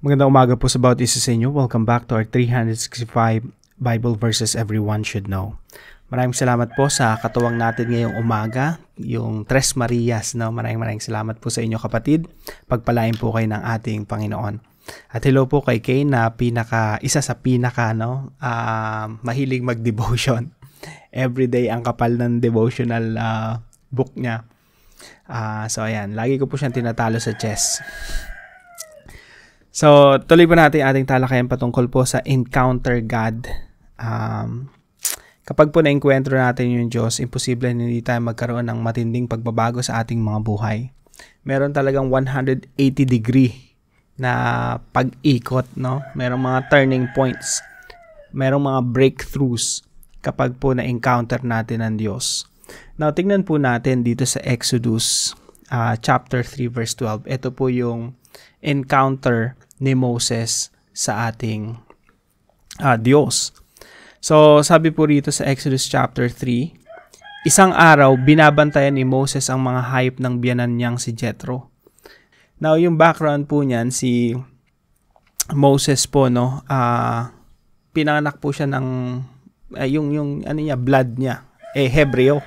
Magandang umaga po sa bawat isa sa inyo. Welcome back to our 365 Bible verses everyone should know. Maraming salamat po sa katuwang natin ngayong umaga, yung Tres Marias. No? Maraming salamat po sa inyo kapatid. Pagpalain po kayo ng ating Panginoon. At hello po kay Kay na isa sa pinaka mahilig mag-devotion. Everyday ang kapal ng devotional book niya. So ayan, lagi ko po siyang tinatalo sa chess. So, tuloy po natin ating talakayan patungkol po sa encounter God. Kapag po na-encuentro natin yung Diyos, imposible na hindi tayo magkaroon ng matinding pagbabago sa ating mga buhay. Meron talagang 180 degree na pag-ikot, no? Merong mga turning points. Merong mga breakthroughs kapag po na-encounter natin ang Diyos. Now, tingnan po natin dito sa Exodus chapter 3 verse 12. Ito po yung encounter ni Moses sa ating Diyos. So, sabi po rito sa Exodus chapter 3, isang araw, binabantayan ni Moses ang mga hayop ng biyanan niyang si Jethro. Now, yung background po niyan, si Moses po, no, pinanganak po siya ng, yung blood niya, Hebreo.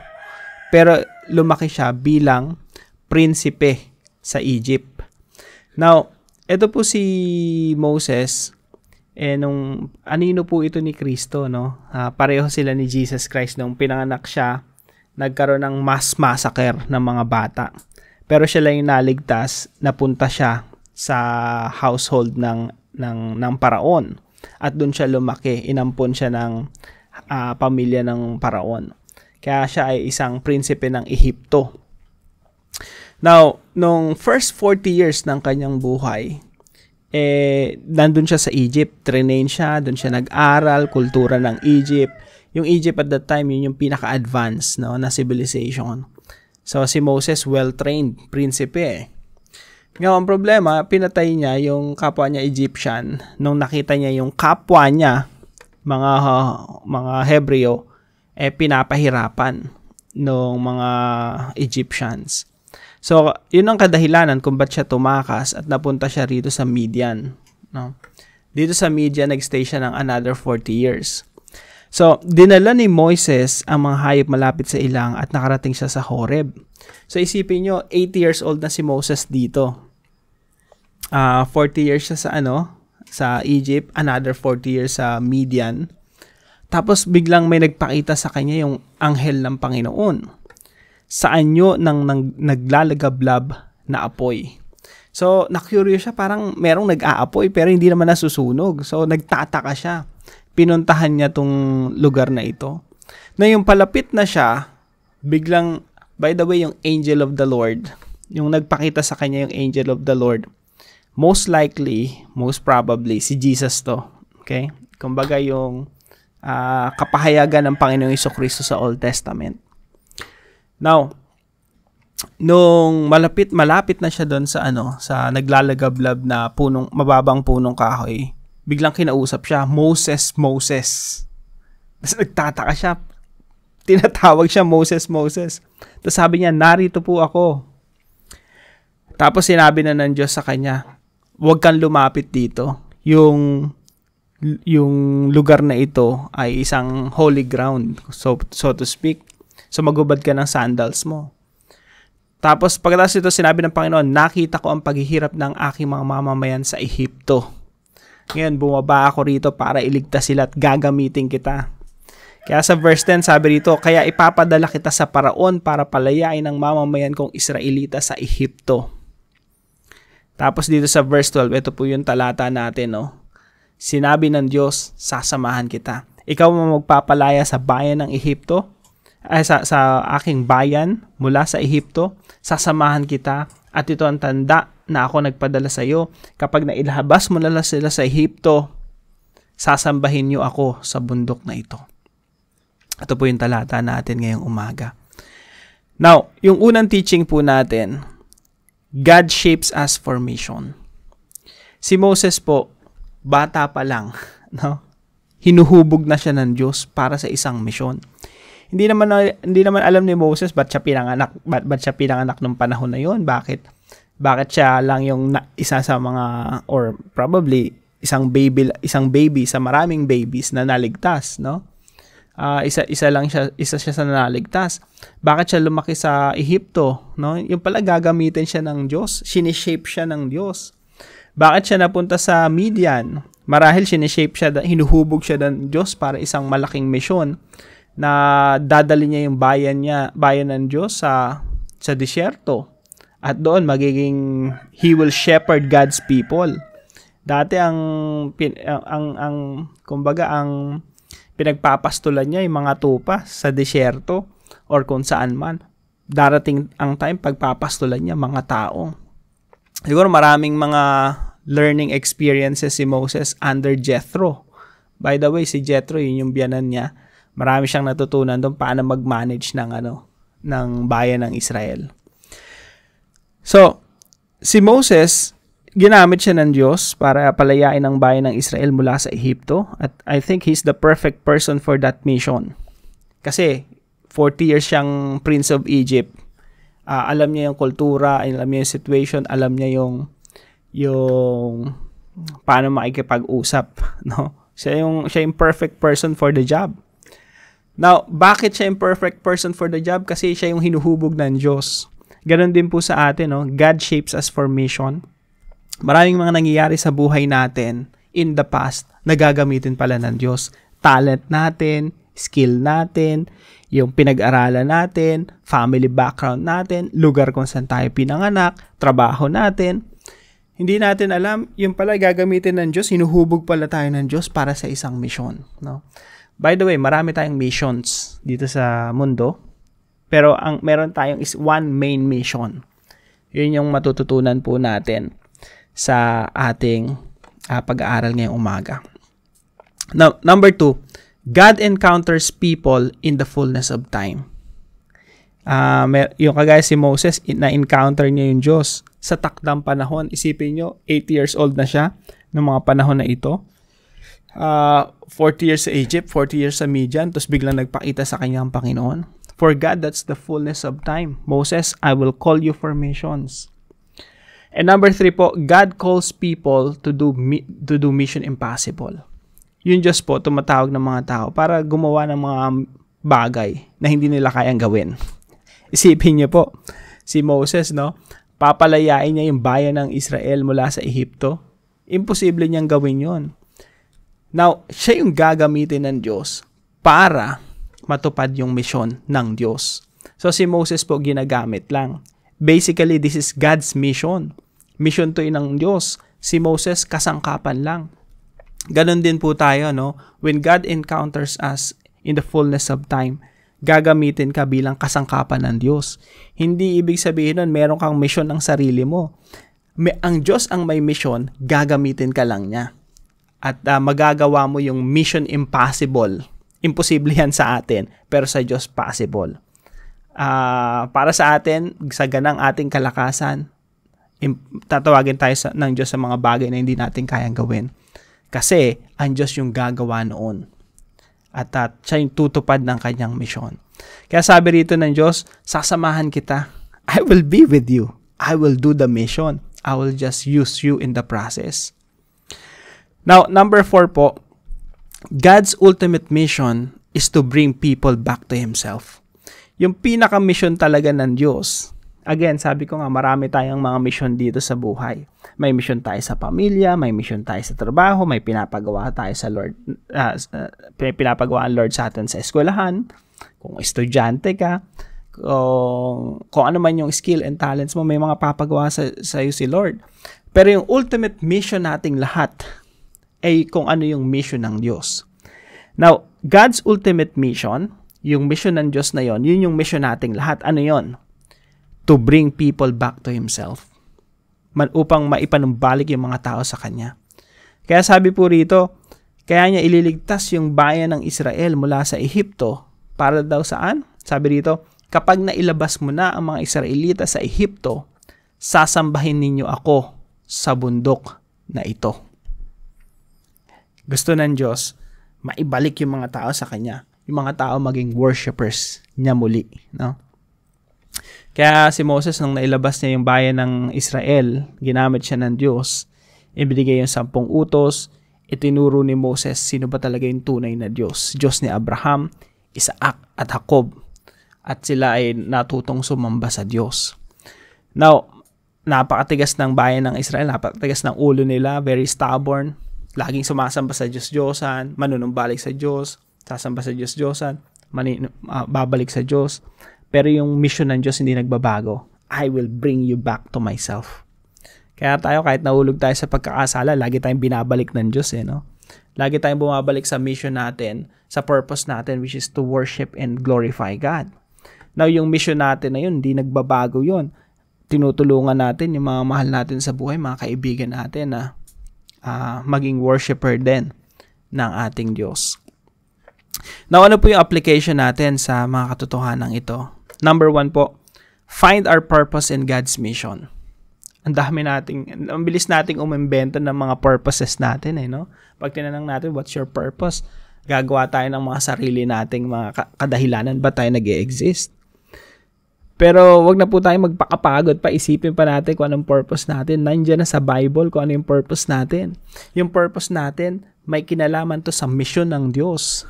Pero, lumaki siya bilang prinsipe sa Egypt. Now, ito po si Moses, nung anino po ito ni Kristo, no? Pareho sila ni Jesus Christ nung pinanganak siya, nagkaroon ng mass massacre ng mga bata. Pero siya lang yung naligtas, napunta siya sa household ng paraon. At doon siya lumaki, inampon siya ng pamilya ng paraon. Kaya siya ay isang prinsipe ng Ehipto. Now, nung first 40 years ng kanyang buhay, nandun siya sa Egypt, train siya, doon siya nag-aral, kultura ng Egypt. Yung Egypt at that time, yun yung pinaka-advanced, no, na civilization. So, si Moses, well-trained, prinsipe. Ngayon, ang problema, pinatay niya yung kapwa niya Egyptian nung nakita niya yung kapwa niya, mga Hebreo, pinapahirapan ng mga Egyptians. So, yun ang kadahilanan kung ba't siya tumakas at napunta siya rito sa Midian. No? Dito sa Midian, nag-stay siya ng another 40 years. So, dinala ni Moises ang mga hayop malapit sa ilang at nakarating siya sa Horeb. So, isipin nyo, 80 years old na si Moses dito. 40 years siya sa Egypt, another 40 years sa Midian. Tapos, biglang may nagpakita sa kanya yung anghel ng Panginoon sa anyo ng naglalagablab na apoy. So, na-curious siya, parang merong nag-aapoy pero hindi naman nasusunog. So, nagtataka siya. Pinuntahan niya tong lugar na ito. Na yung palapit na siya, biglang, by the way, yung angel of the Lord, yung nagpakita sa kanya yung angel of the Lord, most likely, most probably, si Jesus to. Okay? Kumbaga yung kapahayagan ng Panginoong Jesucristo sa Old Testament. Now, nung malapit na siya doon sa naglalagablab na mababang punong kahoy, biglang kinausap siya, Moses. Tapos nagtataka siya, tinatawag siya, Moses. Tapos sabi niya, narito po ako. Tapos sinabi na ng Diyos sa kanya, huwag kang lumapit dito. Yung lugar na ito ay isang holy ground, so to speak. So, magubad ka ng sandals mo. Tapos, pagkatapos ito, sinabi ng Panginoon, nakita ko ang paghihirap ng aking mga mamamayan sa Ehipto. Ngayon, bumaba ako rito para iligtas sila at gagamitin kita. Kaya sa verse 10, sabi rito, kaya ipapadala kita sa paraon para palayain ang mamamayan kong Israelita sa Ehipto. Tapos dito sa verse 12, ito po yung talata natin, no? Sinabi ng Diyos, sasamahan kita. Ikaw ang magpapalaya sa bayan ng Ehipto, sa aking bayan mula sa Ehipto, sasamahan kita at ito ang tanda na ako nagpadala sa iyo. Kapag nailhabas mo na sila sa Ehipto, sasambahin niyo ako sa bundok na ito. Ito po yung talata natin ngayong umaga. Now, yung unang teaching po natin, God shapes us for mission. Si Moses po, bata pa lang, no? Hinuhubog na siya ng Diyos para sa isang misyon. Hindi naman alam ni Moses ba't siya pinanganak nung panahon na yon. Bakit Bakit siya lang yung isa sa mga, or probably isang baby sa maraming babies na naligtas, no? Isa siya sa naligtas. Bakit siya lumaki sa Ehipto, no? Yung pala gagamitin siya ng Diyos, sinishape siya ng Diyos. Bakit siya napunta sa Midian? Marahil sinishape siya, hinuhubog siya ng Diyos para isang malaking misyon na dadali niya yung bayan ng Diyos sa disyerto. At doon he will shepherd God's people. Dati ang pinagpapastulan niya yung mga tupa sa disyerto or kung saan man. Darating ang time pagpapastulan niya mga tao. Siguro maraming mga learning experiences si Moses under Jethro. By the way, si Jethro, yun yung biyanan niya. Marami siyang natutunan doon paano mag-manage ng bayan ng Israel. So, si Moses, ginamit siya ng Diyos para palayain ang bayan ng Israel mula sa Ehipto. At I think he's the perfect person for that mission. Kasi 40 years siyang Prince of Egypt. Alam niya yung kultura, alam niya yung situation, alam niya yung paano makikipag-usap, no? Siya yung perfect person for the job. Now, bakit siya yung perfect person for the job? Kasi siya yung hinuhubog ng Diyos. Ganon din po sa atin, no? God shapes us for mission. Maraming mga nangyayari sa buhay natin in the past na gagamitin pala ng Diyos. Talent natin, skill natin, yung pinag-aralan natin, family background natin, lugar kung saan tayo pinanganak, trabaho natin. Hindi natin alam, yung pala gagamitin ng Diyos, hinuhubog pala tayo ng Diyos para sa isang mission, no? By the way, marami tayong missions dito sa mundo. Pero meron tayong one main mission. Yun yung matututunan po natin sa ating pag-aaral ngayong umaga. Now, number 2, God encounters people in the fullness of time. Yung kagaya si Moses, na-encounter niya yung Diyos sa takdang panahon. Isipin nyo, 80 years old na siya noong mga panahon na ito. 40 years sa Egypt, 40 years sa Midian, tapos biglang nagpakita sa kanyang Panginoon. For God, that's the fullness of time. Moses, I will call you for missions. And number 3 po, God calls people to do mission impossible. Yung Diyos po, tumatawag ng mga tao para gumawa ng mga bagay na hindi nila kayang gawin. Isipin niyo po, si Moses, no? Papalayain niya yung bayan ng Israel mula sa Ehipto. Imposible niyang gawin yon. Now, siya yung gagamitin ng Diyos para matupad yung misyon ng Diyos. So, si Moses po ginagamit lang. Basically, this is God's mission. Mission to ng Diyos. Si Moses, kasangkapan lang. Ganon din po tayo, no? When God encounters us in the fullness of time, gagamitin ka bilang kasangkapan ng Diyos. Hindi ibig sabihin nun, meron kang mission ng sarili mo. Ang Diyos ang may mission, gagamitin ka lang niya. At magagawa mo yung mission impossible. Imposible yan sa atin, pero sa Diyos possible. Para sa atin, sa ganang ating kalakasan, tatawagin tayo ng Diyos sa mga bagay na hindi natin kayang gawin. Kasi, ang Diyos yung gagawa noon. At siya yung tutupad ng kanyang misyon. Kaya sabi rito ng Diyos, sasamahan kita. I will be with you. I will do the mission. I will just use you in the process. Now, number 4 po, God's ultimate mission is to bring people back to Himself. Yung pinaka-mission talaga ng Diyos, again, sabi ko nga, marami tayong mga mission dito sa buhay. May mission tayo sa pamilya, may mission tayo sa trabaho, may pinapagawa tayo sa Lord, pinapagawa ang Lord sa atin sa eskwelahan, kung estudyante ka, kung ano man yung skill and talents mo, may mga papagawa sa iyo si Lord. Pero yung ultimate mission nating lahat ay kung ano yung mission ng Diyos. Now, God's ultimate mission, yung mission ng Diyos na yon, yun yung mission nating lahat. Ano yon? To bring people back to Himself. Upang maipanumbalik yung mga tao sa Kanya. Kaya sabi po rito, kaya niya ililigtas yung bayan ng Israel mula sa Ehipto. Para daw saan? Sabi rito, kapag nailabas mo na ang mga Israelita sa Ehipto, sasambahin ninyo ako sa bundok na ito. Gusto ng Diyos, maibalik yung mga tao sa Kanya. Yung mga tao maging worshipers niya muli. No? Kaya si Moses, nung nailabas niya yung bayan ng Israel, ginamit siya ng Diyos, ibinigay yung 10 utos, itinuro ni Moses sino ba talaga yung tunay na Diyos. Diyos ni Abraham, Isaac at Jacob. At sila ay natutong sumamba sa Diyos. Now, napakatigas ng bayan ng Israel, napakatigas ng ulo nila, very stubborn, laging sumasamba sa Diyos-Diyosan, manunumbalik sa Diyos, sasamba sa Diyos-Diyosan, babalik sa Diyos. Pero yung mission ng Diyos hindi nagbabago. I will bring you back to myself. Kaya tayo, kahit nahulog tayo sa pagkakasala, lagi tayong binabalik ng Diyos, no? Lagi tayong bumabalik sa mission natin, sa purpose natin, which is to worship and glorify God. Now, yung mission natin na yun, hindi nagbabago yun. Tinutulungan natin yung mga mahal natin sa buhay, mga kaibigan natin na maging worshiper din ng ating Diyos. Now, ano po yung application natin sa mga katotohanan ito? Number 1 po, find our purpose in God's mission. Ang bilis nating umimbento ng mga purposes natin, no? Pag tinanong natin, what's your purpose? Gagawa tayo ng mga sarili nating mga kadahilanan ba tayo nag-e-exist? Pero wag na po tayo magpakapagod pa, isipin pa natin kung anong purpose natin. Nandiyan na sa Bible kung ano yung purpose natin. Yung purpose natin, may kinalaman to sa mission ng Diyos.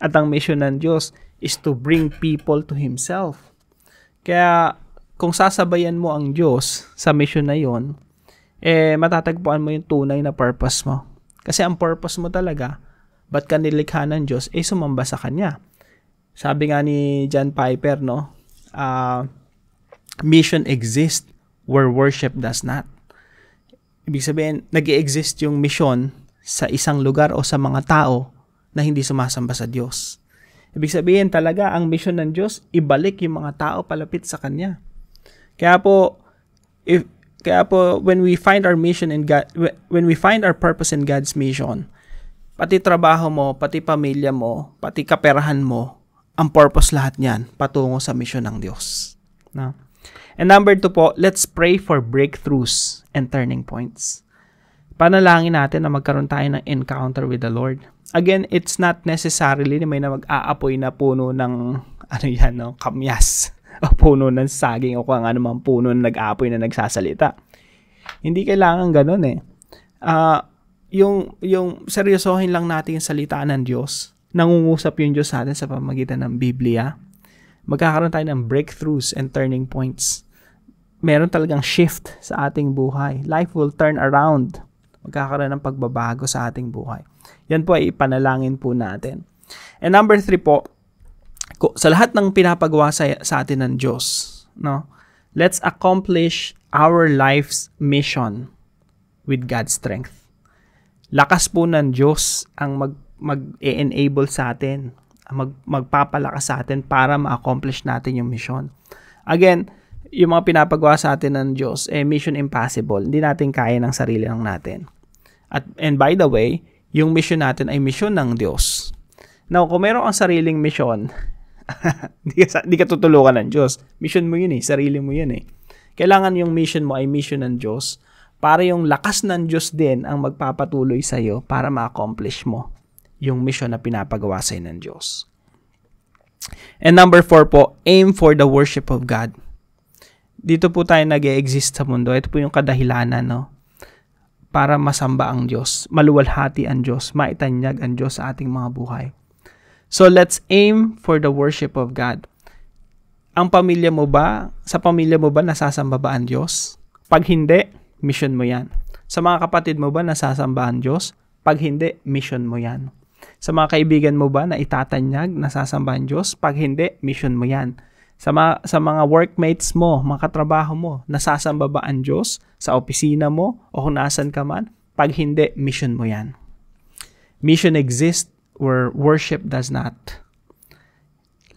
At ang mission ng Diyos is to bring people to Himself. Kaya, kung sasabayan mo ang Diyos sa mission na yon, matatagpuan mo yung tunay na purpose mo. Kasi ang purpose mo talaga, ba't ka nilikha ng Diyos, sumamba sa Kanya. Sabi nga ni John Piper, no, mission exists where worship does not. Ibig sabihin, nag-i-exist yung mission sa isang lugar o sa mga tao na hindi sumasamba sa Diyos. Ibig sabihin talaga, ang mission ng Diyos, ibalik yung mga tao palapit sa Kanya. Kaya po, when we find our mission in God, when we find our purpose in God's mission, pati trabaho mo, pati pamilya mo, pati kaperahan mo, ang purpose lahat niyan patungo sa mission ng Diyos. No? And number 2 po, let's pray for breakthroughs and turning points. Panalangin natin na magkaroon tayo ng encounter with the Lord. Again, it's not necessarily na may mag-aapoy na puno ng kamyas o puno ng saging o kung ano mang puno na nag-aapoy na nagsasalita. Hindi kailangan ganun yung seryosohin lang natin yung salita ng Diyos. Nangungusap yung Diyos sa atin sa pamamagitan ng Biblia. Magkakaroon tayo ng breakthroughs and turning points. Meron talagang shift sa ating buhay. Life will turn around. Magkakaroon ng pagbabago sa ating buhay. Yan po ay ipanalangin po natin. And number 3 po, sa lahat ng pinapagawa sa atin ng Diyos, no, let's accomplish our life's mission with God's strength. Lakas po ng Diyos ang mag-enable sa atin, magpapalakas sa atin para ma-accomplish natin yung mission. Again, yung mga pinapagawa sa atin ng Diyos, mission impossible. Hindi natin kaya ng sarili lang natin. And by the way, yung mission natin ay mission ng Diyos. Now, kung meron kang sariling mission, hindi ka tutulungan ng Diyos. Mission mo yun sarili mo yun Kailangan yung mission mo ay mission ng Diyos para yung lakas ng Diyos din ang magpapatuloy sa iyo para ma-accomplish mo yung mission na pinapagawa sa iyo ng Diyos. And number 4 po, aim for the worship of God. Dito po tayo nag-e-exist sa mundo. Ito po yung kadahilanan, no? Para masamba ang Diyos, maluwalhati ang Diyos, maitanyag ang Diyos sa ating mga buhay. So let's aim for the worship of God. Sa pamilya mo ba nasasamba ba ang Diyos? Pag hindi, mission mo yan. Sa mga kapatid mo ba nasasamba ang Diyos? Pag hindi, mission mo yan. Sa mga kaibigan mo ba na itatanyag, nasasamba ang Diyos? Pag hindi, mission mo yan. Sa mga workmates mo, mga katrabaho mo, nasasamba ba ang Diyos? Sa opisina mo o kung nasan ka man? Pag hindi, mission mo yan. Mission exists where worship does not.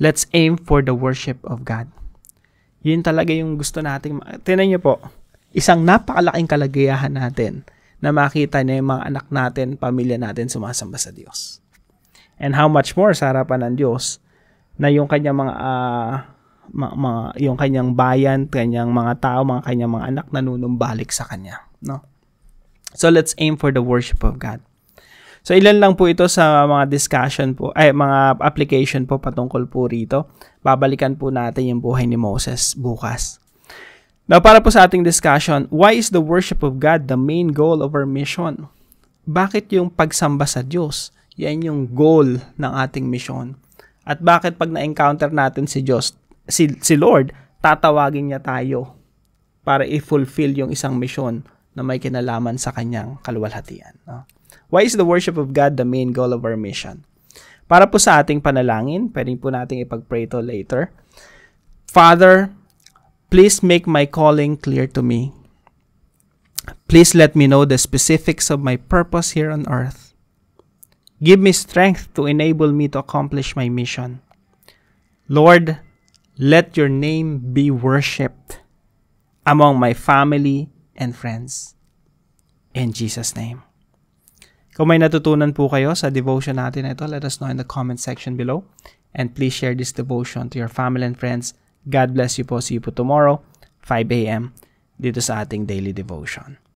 Let's aim for the worship of God. Yun talaga yung gusto nating. Tingnan niyo po, isang napakalaking kalagayahan natin na makita niya yung mga anak natin, pamilya natin sumasamba sa Diyos. And how much more sa harapan ng Diyos na yung kanyang yung kanyang bayan, kanyang mga tao, kanyang mga anak nanunumbalik sa Kanya. No? So let's aim for the worship of God. So, ilan lang po ito sa mga discussion po, mga application po patungkol po rito. Babalikan po natin yung buhay ni Moses bukas. Now, para po sa ating discussion, why is the worship of God the main goal of our mission? Bakit yung pagsamba sa Diyos? Yan yung goal ng ating mission. At bakit pag na-encounter natin si Diyos, si Lord, tatawagin niya tayo para i-fulfill yung isang mission na may kinalaman sa kanyang kaluwalhatian. No? Why is the worship of God the main goal of our mission? Para po sa ating panalangin, pwedeng po nating ipag-pray to later. Father, please make my calling clear to me. Please let me know the specifics of my purpose here on earth. Give me strength to enable me to accomplish my mission. Lord, let your name be worshipped among my family and friends. In Jesus' name. Kung may natutunan po kayo sa devotion natin na ito, let us know in the comment section below. And please share this devotion to your family and friends. God bless you po. See you po tomorrow, 5 a.m. dito sa ating daily devotion.